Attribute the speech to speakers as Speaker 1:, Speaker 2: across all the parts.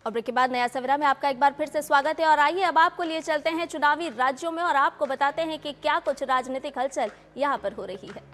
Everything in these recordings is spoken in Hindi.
Speaker 1: और ब्रेक के बाद नया सवेरा में आपका एक बार फिर से स्वागत है। और आइए अब आपको लिए चलते हैं चुनावी राज्यों में और आपको बताते हैं कि क्या कुछ राजनीतिक हलचल यहाँ पर हो रही है।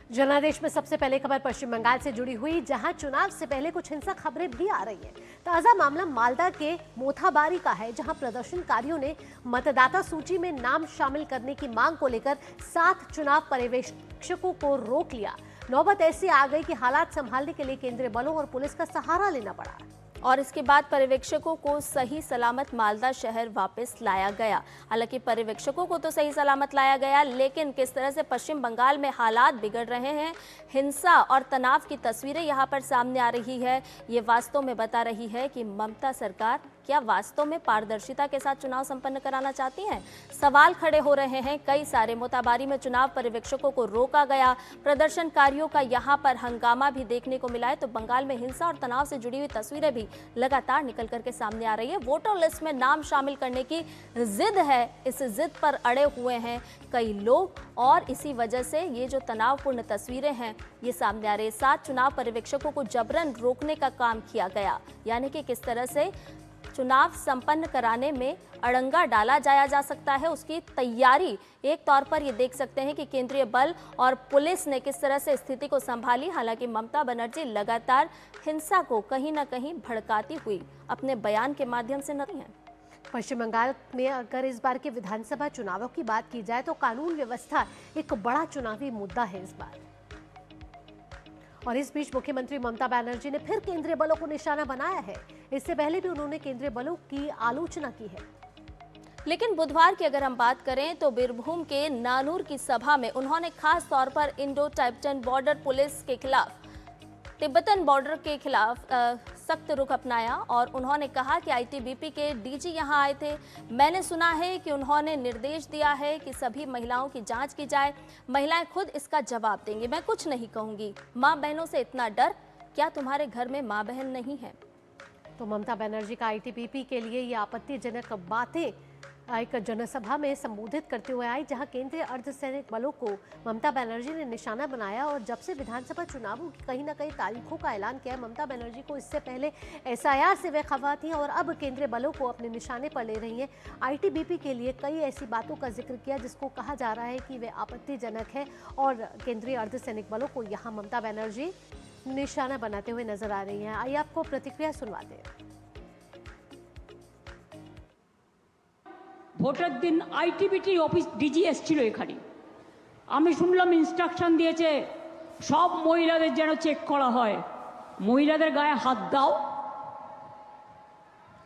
Speaker 2: जनादेश में सबसे पहले खबर पश्चिम बंगाल से जुड़ी हुई, जहां चुनाव से पहले कुछ हिंसक खबरें भी आ रही हैं। ताजा मामला मालदा के मोथाबारी का है, जहां प्रदर्शनकारियों ने मतदाता सूची में नाम शामिल करने की मांग को लेकर 7 चुनाव पर्यवेक्षकों को रोक लिया। नौबत ऐसी आ गई कि हालात संभालने के लिए केंद्रीय बलों और पुलिस का सहारा लेना पड़ा
Speaker 1: और इसके बाद पर्यवेक्षकों को सही सलामत मालदा शहर वापस लाया गया। हालांकि पर्यवेक्षकों को तो सही सलामत लाया गया, लेकिन किस तरह से पश्चिम बंगाल में हालात बिगड़ रहे हैं, हिंसा और तनाव की तस्वीरें यहां पर सामने आ रही है, ये वास्तव में बता रही है कि ममता सरकार क्या वास्तव में पारदर्शिता के साथ चुनाव संपन्न कराना चाहती हैं। सवाल खड़े हो रहे हैं। कई सारे मोताबारी में चुनाव पर्यवेक्षकों को रोका गया, प्रदर्शनकारियों का यहां पर हंगामा भी देखने को मिला है। तो बंगाल में हिंसा और तनाव से जुड़ी हुई तस्वीरें भी लगातार निकल करके सामने आ रही है। वोटर लिस्ट में नाम शामिल करने की जिद है, इस जिद पर अड़े हुए हैं कई लोग और इसी वजह से ये जो तनावपूर्ण तस्वीरें हैं ये सामने आ रही है। 7 चुनाव पर्यवेक्षकों को जबरन रोकने का काम किया गया, यानी कि किस तरह से चुनाव संपन्न कराने में अड़ंगा डाला जाया जा सकता है, उसकी तैयारी एक तौर पर ये देख सकते हैं कि केंद्रीय बल और पुलिस ने किस तरह से स्थिति को संभाली। हालांकि ममता बनर्जी लगातार हिंसा को कहीं ना कहीं भड़काती हुई अपने बयान के माध्यम से नहीं है।
Speaker 2: पश्चिम बंगाल में अगर इस बार के विधानसभा चुनावों की बात की जाए तो कानून व्यवस्था एक बड़ा चुनावी मुद्दा है इस बार। और इस बीच मुख्यमंत्री ममता बनर्जी ने फिर केंद्रीय बलों को निशाना बनाया है। इससे पहले भी उन्होंने केंद्रीय बलों की आलोचना की है।
Speaker 1: लेकिन बुधवार की अगर हम बात करें तो बीरभूम के नानूर की सभा में उन्होंने खास तौर पर इंडो टाइबेटन बॉर्डर पुलिस के खिलाफ, तिब्बतन बॉर्डर के खिलाफ सख्त रुख अपनाया और उन्होंने कहा कि आईटीबीपी के डीजी यहां आए थे। मैंने सुना है कि उन्होंने निर्देश दिया है कि सभी महिलाओं की जांच की जाए, महिलाएं खुद इसका जवाब देंगी, मैं कुछ नहीं कहूंगी। मां बहनों से इतना डर, क्या तुम्हारे घर में मां बहन नहीं है?
Speaker 2: तो ममता बनर्जी का आईटीबीपी के लिए ये आपत्तिजनक बातें एक जनसभा में संबोधित करते हुए आई, जहां केंद्रीय अर्धसैनिक बलों को ममता बनर्जी ने निशाना बनाया। और जब से विधानसभा चुनावों की कहीं ना कहीं तारीखों का ऐलान किया ममता बनर्जी को, इससे पहले एसआईआर से वे खफा थी और अब केंद्रीय बलों को अपने निशाने पर ले रही हैं। आईटीबीपी के लिए कई ऐसी बातों का जिक्र किया जिसको कहा जा रहा है कि वे आपत्तिजनक है और केंद्रीय अर्धसैनिक बलों को यहाँ ममता बनर्जी निशाना बनाते हुए नजर आ रही हैं। आइए आपको प्रतिक्रिया सुनवाते हैं।
Speaker 3: ভোটের দিন আইটিবিটি অফিস ডিজি এসেছিল এখানে, আমি শুনলাম ইনস্ট্রাকশন দিয়েছে সব মহিলাদের যেন চেক করা হয়, মহিলাদের গায়ে হাত দাও,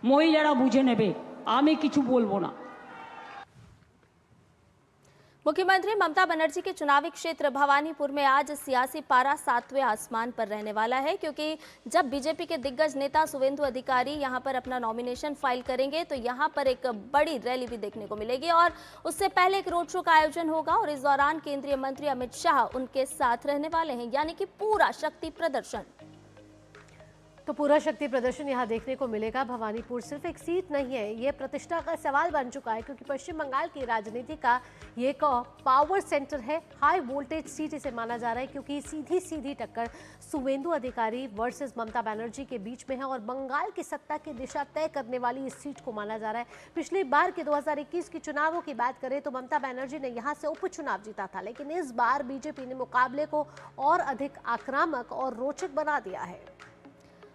Speaker 3: মহিলারা বুঝে নেবে, আমি কিছু বলবো না।
Speaker 1: मुख्यमंत्री ममता बनर्जी के चुनावी क्षेत्र भवानीपुर में आज सियासी पारा 7वें आसमान पर रहने वाला है, क्योंकि जब बीजेपी के दिग्गज नेता शुवेंदु अधिकारी यहां पर अपना नॉमिनेशन फाइल करेंगे तो यहां पर एक बड़ी रैली भी देखने को मिलेगी और उससे पहले एक रोड शो का आयोजन होगा और इस दौरान केंद्रीय मंत्री अमित शाह उनके साथ रहने वाले हैं, यानी कि पूरा शक्ति प्रदर्शन।
Speaker 2: तो पूरा शक्ति प्रदर्शन यहाँ देखने को मिलेगा। भवानीपुर सिर्फ एक सीट नहीं है, ये प्रतिष्ठा का सवाल बन चुका है, क्योंकि पश्चिम बंगाल की राजनीति का ये एक पावर सेंटर है, हाई वोल्टेज सीट इसे माना जा रहा है, क्योंकि सीधी सीधी टक्कर शुवेंदु अधिकारी वर्सेस ममता बनर्जी के बीच में है और बंगाल की सत्ता की दिशा तय करने वाली इस सीट को माना जा रहा है। पिछली बार के 2021 की चुनावों की बात करें तो ममता बनर्जी ने यहाँ से उपचुनाव जीता था, लेकिन इस बार बीजेपी ने मुकाबले को और अधिक आक्रामक और रोचक बना दिया है।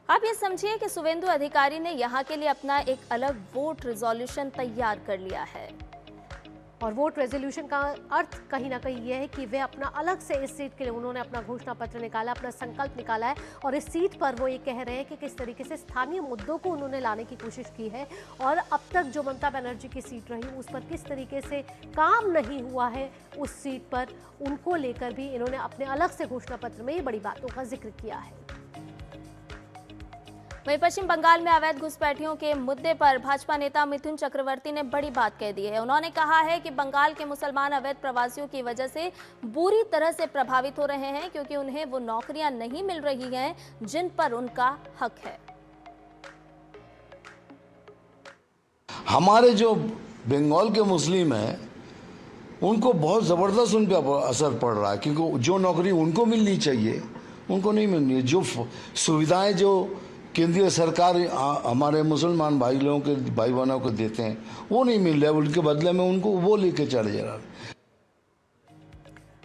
Speaker 1: आप ये समझिए कि शुवेंदु अधिकारी ने यहाँ के लिए अपना एक अलग वोट रिजोल्यूशन तैयार कर लिया है
Speaker 2: और वोट रेजोल्यूशन का अर्थ कहीं ना कहीं यह है कि वे अपना अलग से इस सीट के लिए उन्होंने अपना घोषणा पत्र निकाला, अपना संकल्प निकाला है और इस सीट पर वो ये कह रहे हैं कि किस तरीके से स्थानीय मुद्दों को उन्होंने लाने की कोशिश की है और अब तक जो ममता बनर्जी की सीट रही उस पर किस तरीके से काम नहीं हुआ है, उस सीट पर उनको लेकर भी इन्होंने अपने अलग से घोषणा पत्र में ये बड़ी बातों का जिक्र किया है।
Speaker 1: वहीं पश्चिम बंगाल में अवैध घुसपैठियों के मुद्दे पर भाजपा नेता मिथुन चक्रवर्ती ने बड़ी बात कह दी है। उन्होंने कहा है कि बंगाल के मुसलमान अवैध प्रवासियों की वजह से बुरी तरह से प्रभावित हो रहे हैं, क्योंकि उन्हें वो नौकरियां नहीं मिल रही हैं जिन पर उनका हक है।
Speaker 4: हमारे जो बंगाल के मुस्लिम हैं उनको बहुत ज़बरदस्त उन पर असर पड़ रहा है, क्योंकि जो नौकरी उनको मिलनी चाहिए उनको नहीं मिल रही है। जो सुविधाएं जो केंद्रीय सरकार हमारे मुसलमान भाई लोगों के भाई बहनों को देते हैं वो नहीं मिल रहा है, उनके बदले में उनको वो लेके चले जा रहा है।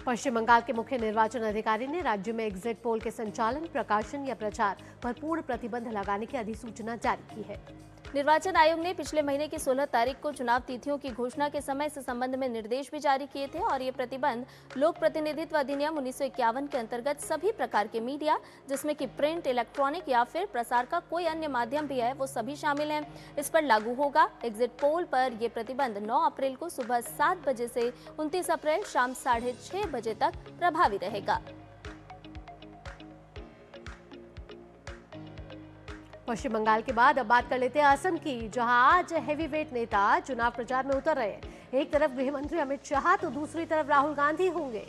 Speaker 2: पश्चिम बंगाल के मुख्य निर्वाचन अधिकारी ने राज्य में एग्जिट पोल के संचालन, प्रकाशन या प्रचार पर पूर्ण प्रतिबंध लगाने की अधिसूचना जारी की है।
Speaker 1: निर्वाचन आयोग ने पिछले महीने की 16 तारीख को चुनाव तिथियों की घोषणा के समय इस संबंध में निर्देश भी जारी किए थे और ये प्रतिबंध लोक प्रतिनिधित्व अधिनियम 1951 के अंतर्गत सभी प्रकार के मीडिया, जिसमें कि प्रिंट, इलेक्ट्रॉनिक या फिर प्रसार का कोई अन्य माध्यम भी है, वो सभी शामिल हैं, इस पर लागू होगा। एग्जिट पोल पर यह प्रतिबंध 9 अप्रैल को सुबह 7 बजे से 29 अप्रैल शाम 6:30 बजे तक प्रभावी रहेगा।
Speaker 2: पश्चिम बंगाल के बाद अब बात कर लेते हैं असम की, जहां आज हेवीवेट नेता चुनाव प्रचार में उतर रहे हैं। एक तरफ गृह मंत्री अमित शाह तो दूसरी तरफ राहुल गांधी होंगे।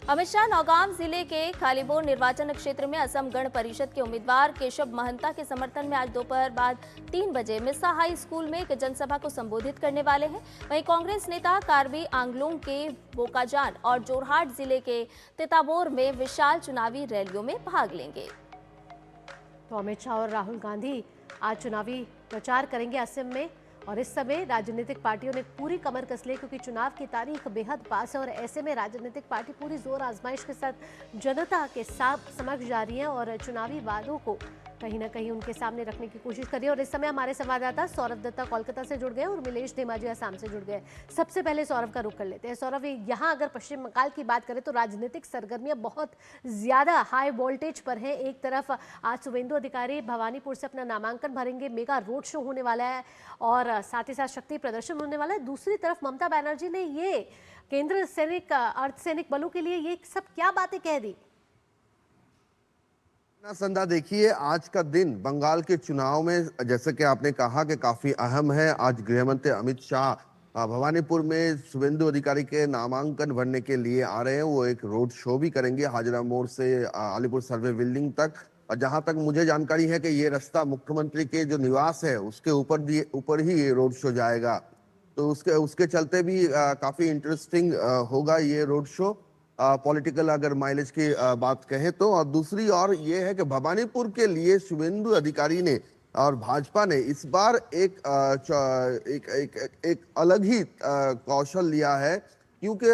Speaker 1: अमित शाह नौगांव जिले के खालीबोर निर्वाचन क्षेत्र में असम गण परिषद के उम्मीदवार केशव महंता के समर्थन में आज दोपहर बाद 3 बजे मिसा हाई स्कूल में एक जनसभा को संबोधित करने वाले हैं। वहीं कांग्रेस नेता कार्बी आंगलोंग के बोकाजान और जोरहाट जिले के तिताबोर में विशाल चुनावी रैलियों में भाग लेंगे।
Speaker 2: तो अमित शाह और राहुल गांधी आज चुनावी प्रचार करेंगे असम में, और इस समय राजनीतिक पार्टियों ने पूरी कमर कस ली, क्योंकि चुनाव की तारीख बेहद पास है और ऐसे में राजनीतिक पार्टी पूरी जोर आजमाइश के साथ जनता के समक्ष जा रही है और चुनावी वादों को कहीं ना कहीं उनके सामने रखने की कोशिश कर रही है। और इस समय हमारे संवाददाता सौरभ दत्ता कोलकाता से जुड़ गए और मिलेश धेमाजी असम से जुड़ गए। सबसे पहले सौरभ का रुख कर लेते हैं। सौरभ, यहाँ अगर पश्चिम बंगाल की बात करें तो राजनीतिक सरगर्मियां बहुत ज्यादा हाई वोल्टेज पर है। एक तरफ आज शुभेंदु अधिकारी भवानीपुर से अपना नामांकन भरेंगे, मेगा रोड शो होने वाला है और साथ ही साथ शक्ति प्रदर्शन होने वाला है। दूसरी तरफ ममता बनर्जी ने ये केंद्र सैनिक अर्धसैनिक बलों के लिए ये सब क्या बातें कह दी?
Speaker 5: संध्या, देखिए आज का दिन बंगाल के चुनाव में जैसे कि आपने कहा कि काफी अहम है। आज गृह मंत्री अमित शाह भवानीपुर में शुभेंदु अधिकारी के नामांकन भरने के लिए आ रहे हैं। वो एक रोड शो भी करेंगे हाजरा मोड़ से अलीपुर सर्वे बिल्डिंग तक, और जहां तक मुझे जानकारी है कि ये रास्ता मुख्यमंत्री के जो निवास है उसके ऊपर ही ये रोड शो जाएगा। तो उसके चलते भी काफी इंटरेस्टिंग होगा ये रोड शो, पॉलिटिकल अगर माइलेज की बात कहें तो। और दूसरी ओर ये है कि भवानीपुर के लिए शुभेंदु अधिकारी ने और भाजपा ने इस बार एक अलग ही कौशल लिया है, क्योंकि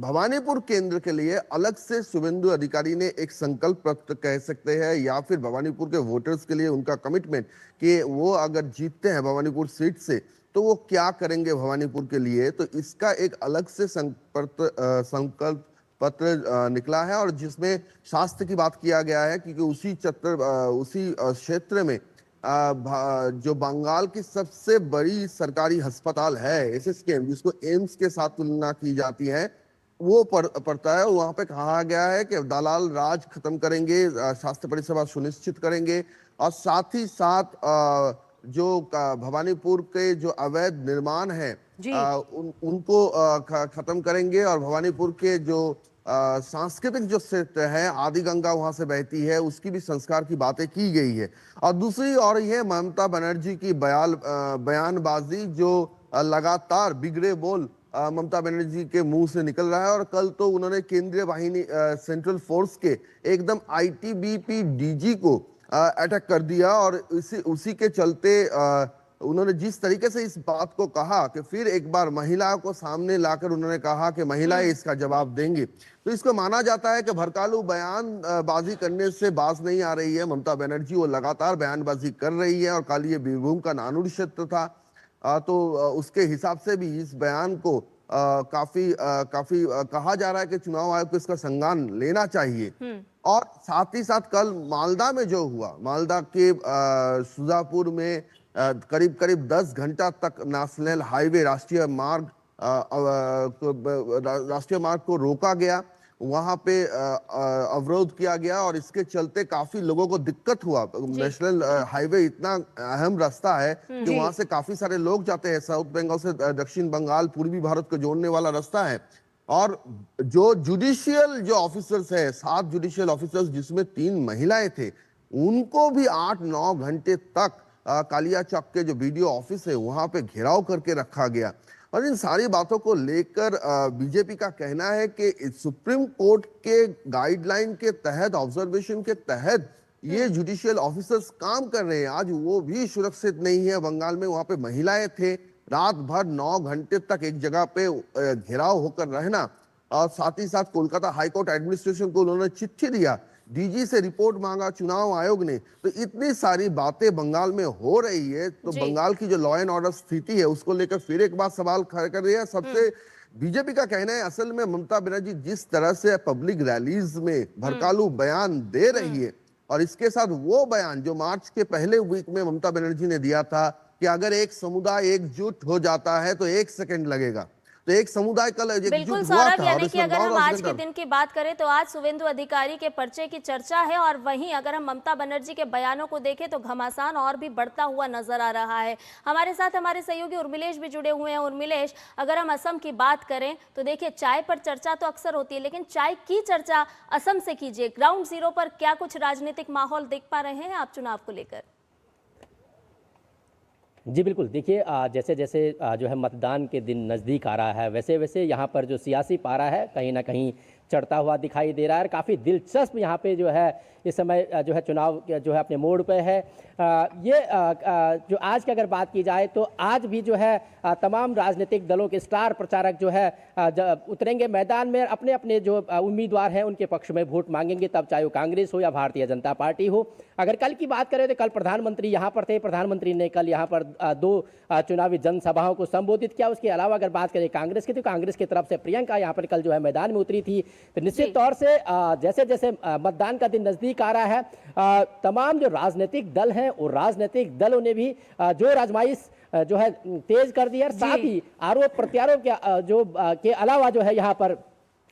Speaker 5: भवानीपुर केंद्र के लिए अलग से शुभेंदु अधिकारी ने एक संकल्प पत्र कह सकते हैं, या फिर भवानीपुर के वोटर्स के लिए उनका कमिटमेंट कि वो अगर जीतते हैं भवानीपुर सीट से तो वो क्या करेंगे भवानीपुर के लिए। तो इसका एक अलग से संकल्प पत्र निकला है, और जिसमें स्वास्थ्य की बात किया गया है, क्योंकि उसी क्षेत्र में जो बंगाल की सबसे बड़ी सरकारी अस्पताल है एसएसकेएम, जिसको एम्स के साथ तुलना की जाती है, वो पड़ता है। वहां पे कहा गया है कि दलाल राज खत्म करेंगे, स्वास्थ्य परिषेवा सुनिश्चित करेंगे, और साथ ही साथ जो भवानीपुर के जो अवैध निर्माण है उनको खत्म करेंगे, और भवानीपुर के जो सांस्कृतिक जो क्षेत्र है, आदि गंगा वहां से बहती है, उसकी भी संस्कार की बातें की गई है। और दूसरी ओर ये ममता बनर्जी की बयानबाजी जो लगातार बिगड़े बोल ममता बनर्जी के मुंह से निकल रहा है। और कल तो उन्होंने केंद्रीय वाहिनी सेंट्रल फोर्स के एकदम आईटीबीपी डीजी को अटैक कर दिया, और उसी के चलते उन्होंने जिस तरीके से इस बात को कहा कि फिर एक बार महिला को सामने लाकर उन्होंने कहा कि महिलाएं इसका जवाब देंगी, तो इसको माना जाता है कि भड़कालू बयानबाजी करने से बाज नहीं आ रही है ममता बनर्जी। वो लगातार बयानबाजी कर रही है, और कल ये बीरभूम का नानुर क्षेत्र था, तो उसके हिसाब से भी इस बयान को काफी कहा जा रहा है कि चुनाव आयोग को इसका संज्ञान लेना चाहिए। और साथ ही साथ कल मालदा में जो हुआ, मालदा के सुजापुर में करीब 10 घंटा तक नेशनल हाईवे राष्ट्रीय मार्ग को रोका गया, वहां पे अवरोध किया गया, और इसके चलते काफी लोगों को दिक्कत हुआ। नेशनल हाईवे इतना अहम रास्ता है कि वहां से काफी सारे लोग जाते हैं। साउथ बंगाल से दक्षिण बंगाल, पूर्वी भारत को जोड़ने वाला रास्ता है। और जो जुडिशियल जो ऑफिसर्स है, 7 जुडिशियल ऑफिसर्स जिसमें 3 महिलाएं थे, उनको भी 8-9 घंटे तक कालिया चौक के जो बीडीओ ऑफिस है वहां पे घेराव करके रखा गया। और इन सारी बातों को लेकर बीजेपी का कहना है कि सुप्रीम कोर्ट के गाइडलाइन के तहत, ऑब्जर्वेशन के तहत ये जुडिशियल ऑफिसर्स काम कर रहे हैं। आज वो भी सुरक्षित नहीं है बंगाल में। वहां पे महिलाएं थे, रात भर 9 घंटे तक एक जगह पे घेराव होकर रहना, और साथ ही साथ कोलकाता हाईकोर्ट एडमिनिस्ट्रेशन को उन्होंने चिट्ठी दिया, डीजी से रिपोर्ट मांगा चुनाव आयोग ने। तो इतनी सारी बातें बंगाल में हो रही है, तो बंगाल की जो लॉ एंड ऑर्डर स्थिति है उसको लेकर फिर एक बार सवाल खड़ा कर रही है। सबसे बीजेपी का कहना है असल में ममता बनर्जी जिस तरह से पब्लिक रैलीज में भड़कालू बयान दे रही है, और इसके साथ वो बयान जो मार्च के पहले वीक में ममता बनर्जी ने दिया था कि अगर एक समुदाय एकजुट हो जाता है तो 1 सेकंड लगेगा, तो एक समुदाय कल एकजुट
Speaker 1: बिल्कुल
Speaker 5: हुआ
Speaker 1: सौरभ,
Speaker 5: था।
Speaker 1: यानी कि अगर हम आज के दिन की बात करें तो आज शुवेंदु अधिकारी के पर्चे की चर्चा है, और वहीं अगर हम ममता बनर्जी के बयानों को देखें तो घमासान और भी बढ़ता हुआ नजर आ रहा है। हमारे साथ हमारे सहयोगी उर्मिलेश भी जुड़े हुए हैं। उर्मिलेश, अगर हम असम की बात करें तो देखिए चाय पर चर्चा तो अक्सर होती है, लेकिन चाय की चर्चा असम से कीजिए। ग्राउंड जीरो पर क्या कुछ राजनीतिक माहौल देख पा रहे हैं आप चुनाव को लेकर?
Speaker 6: जी बिल्कुल, देखिए जैसे जैसे जो है मतदान के दिन नज़दीक आ रहा है, वैसे वैसे यहाँ पर जो सियासी पारा है कहीं ना कहीं चढ़ता हुआ दिखाई दे रहा है। और काफ़ी दिलचस्प यहाँ पे जो है इस समय जो है चुनाव जो है अपने मोड़ पे है। ये जो आज की अगर बात की जाए तो आज भी जो है तमाम राजनीतिक दलों के स्टार प्रचारक जो है उतरेंगे मैदान में, अपने अपने जो उम्मीदवार हैं उनके पक्ष में वोट मांगेंगे, तब चाहे वो कांग्रेस हो या भारतीय जनता पार्टी हो। अगर कल की बात करें तो कल प्रधानमंत्री यहाँ पर थे, प्रधानमंत्री ने कल यहाँ पर 2 चुनावी जनसभाओं को संबोधित किया। उसके अलावा अगर बात करें कांग्रेस की तो कांग्रेस की तरफ से प्रियंका यहाँ पर कल जो है मैदान में उतरी थी। तो निश्चित तौर से जैसे जैसे मतदान का दिन नजदीक आ रहा है, तमाम जो राजनीतिक दल हैं और राजनीतिक दलों ने भी जो आजमाइश जो है तेज कर दी है। साथ ही आरोप प्रत्यारोप के अलावा जो है यहाँ पर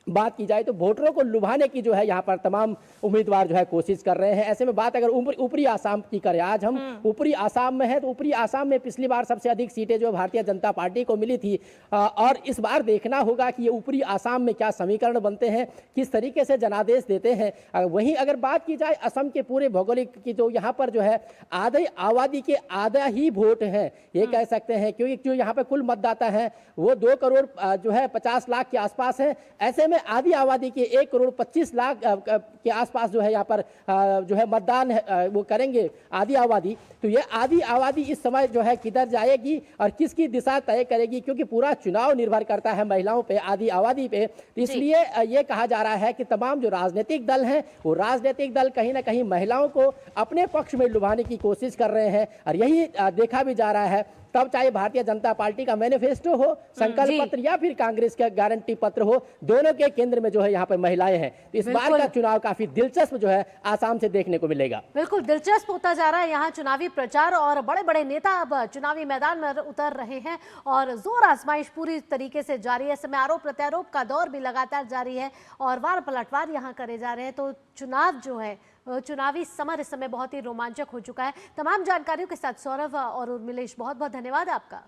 Speaker 6: बात की जाए तो वोटरों को लुभाने की जो है यहाँ पर तमाम उम्मीदवार जो है कोशिश कर रहे हैं। ऐसे में बात अगर ऊपरी आसाम की करें, आज हम ऊपरी आसाम में है, तो ऊपरी आसाम में पिछली बार सबसे अधिक सीटें जो भारतीय जनता पार्टी को मिली थी, और इस बार देखना होगा कि ये ऊपरी आसाम में क्या समीकरण बनते हैं, किस तरीके से जनादेश देते हैं। वहीं अगर बात की जाए असम के पूरे भौगोलिक की, तो यहाँ पर जो है आधी आबादी के आधा ही वोट हैं ये कह सकते हैं, क्योंकि जो यहाँ पर कुल मतदाता हैं वो 2 करोड़ जो है 50 लाख के आसपास है। ऐसे में आधी आबादी के 1 करोड़ 25 लाख के आसपास जो है यहाँ पर जो है मतदान वो करेंगे आधी आबादी। तो ये आधी आबादी इस समय जो है किधर जाएगी और किसकी दिशा तय करेगी, क्योंकि पूरा चुनाव निर्भर करता है महिलाओं पे, आधी आबादी पे। तो इसलिए ये कहा जा रहा है कि तमाम जो राजनीतिक दल हैं वो राजनीतिक दल कहीं ना कहीं महिलाओं को अपने पक्ष में लुभाने की कोशिश कर रहे हैं, और यही देखा भी जा रहा है। तब चाहे भारतीय जनता पार्टी का मैनिफेस्टो हो, संकल्प पत्र, या फिर कांग्रेस का गारंटी पत्र हो, दोनों के केंद्र में जो है यहाँ पर महिलाएं हैं। तो इस बार का चुनाव काफी दिलचस्प जो है आसाम से देखने को मिलेगा।
Speaker 2: बिल्कुल दिलचस्प होता जा रहा है यहाँ चुनावी प्रचार, और बड़े बड़े नेता अब चुनावी मैदान में उतर रहे हैं और जोर आजमाइश पूरी तरीके से जारी है। समय आरोप प्रत्यारोप का दौर भी लगातार जारी है और वार पलटवार यहाँ करे जा रहे हैं। तो चुनाव जो है, चुनावी समर इस समय बहुत ही रोमांचक हो चुका है। तमाम जानकारियों के साथ सौरभ और उर्मिलेश, बहुत बहुत धन्यवाद आपका।